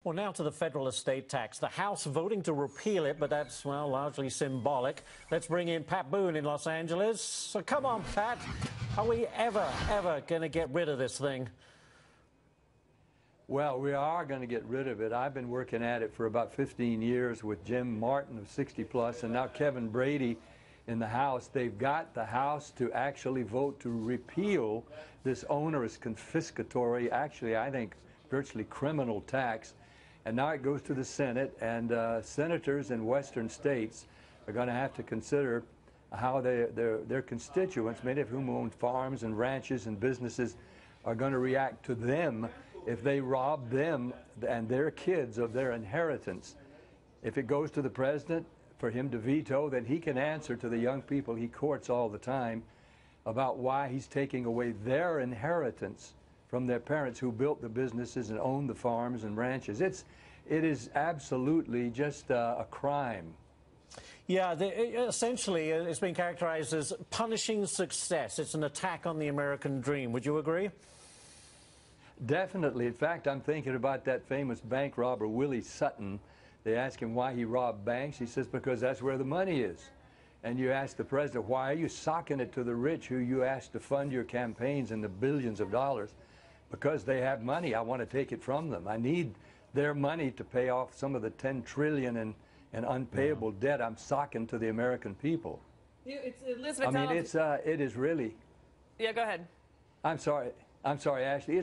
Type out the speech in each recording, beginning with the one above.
Well, now to the federal estate tax. The House voting to repeal it, but that's, well, largely symbolic. Let's bring in Pat Boone in Los Angeles. So come on, Pat. Are we ever going to get rid of this thing? Well, we are going to get rid of it. I've been working at it for about 15 years with Jim Martin of 60 Plus and now Kevin Brady in the House. They've got the House to actually vote to repeal this onerous, confiscatory, actually, I think, virtually criminal tax. And now it goes to the Senate, and senators in western states are going to have to consider how their constituents, many of whom own farms and ranches and businesses, are going to react to them if they rob them and their kids of their inheritance. If it goes to the president for him to veto, then he can answer to the young people he courts all the time about why he's taking away their inheritance from their parents who built the businesses and owned the farms and ranches. It is absolutely just a crime. Yeah, essentially it's been characterized as punishing success. It's an attack on the American dream. Would you agree? Definitely. In fact, I'm thinking about that famous bank robber, Willie Sutton. They ask him why he robbed banks. He says, because that's where the money is. And you ask the president, why are you socking it to the rich who you asked to fund your campaigns in the billions of dollars? Because they have money. I want to take it from them. I need their money to pay off some of the $10 trillion in unpayable debt I'm socking to the American people. It's Elizabeth. I mean, it is really. Yeah, go ahead. I'm sorry, Ashley.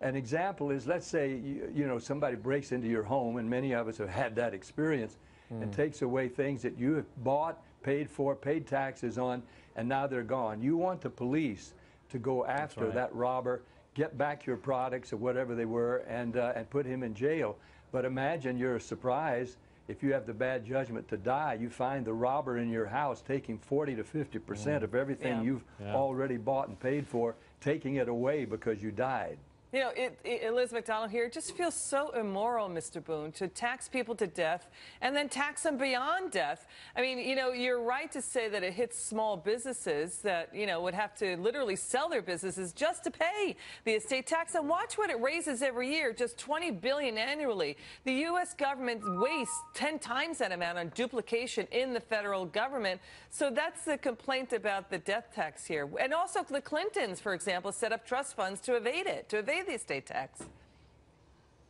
An example is, let's say you know somebody breaks into your home, and many of us have had that experience, and takes away things that you have bought, paid for, paid taxes on, and now they're gone. You want the police to go after that robber, get back your products or whatever they were, and put him in jail. But imagine you're surprised if you have the bad judgment to die. You find the robber in your house taking 40 to 50% of everything you've already bought and paid for, taking it away because you died. You know, Elizabeth McDonald here, it just feels so immoral, Mr. Boone, to tax people to death and then tax them beyond death. I mean, you know, you're right to say that it hits small businesses that, you know, would have to literally sell their businesses just to pay the estate tax. And watch what it raises every year, just $20 billion annually. The U.S. government wastes 10 times that amount on duplication in the federal government. So that's the complaint about the death tax here. And also the Clintons, for example, set up trust funds to evade it, to evade the estate tax.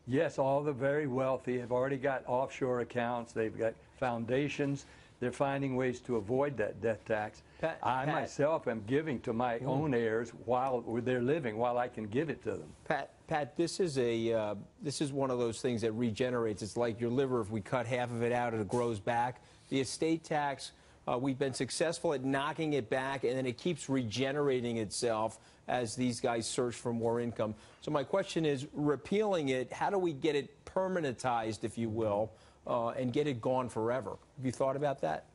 Yes, all the very wealthy have already got offshore accounts. They've got foundations. They're finding ways to avoid that death tax. I myself am giving to my own heirs while they're living, while I can give it to them. Pat, this is one of those things that regenerates. It's like your liver. If we cut half of it out, it grows back. The estate tax, we've been successful at knocking it back, and then it keeps regenerating itself as these guys search for more income. So my question is, repealing it, how do we get it permanentized, if you will, and get it gone forever? Have you thought about that?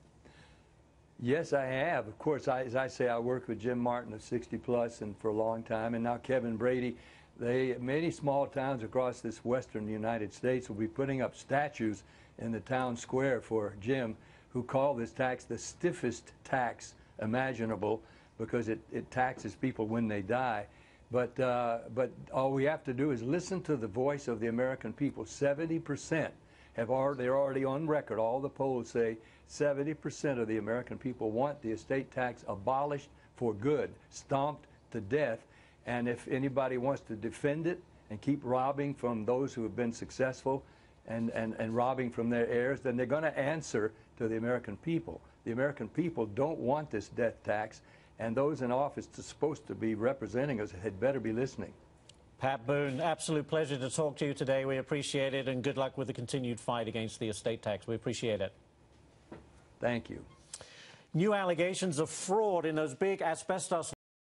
Yes, I have. Of course, as I say, I worked with Jim Martin of 60 Plus and for a long time, and now Kevin Brady. Many small towns across this western United States will be putting up statues in the town square for Jim, who call this tax the stiffest tax imaginable, because it taxes people when they die. But all we have to do is listen to the voice of the American people. 70% they're already on record. All the polls say 70% of the American people want the estate tax abolished for good, stomped to death. And if anybody wants to defend it and keep robbing from those who have been successful and robbing from their heirs, then they're going to answer to the American people. The American people don't want this death tax, and those in office are supposed to be representing us had better be listening. Pat Boone, absolute pleasure to talk to you today. We appreciate it, and good luck with the continued fight against the estate tax. We appreciate it. Thank you. New allegations of fraud in those big asbestos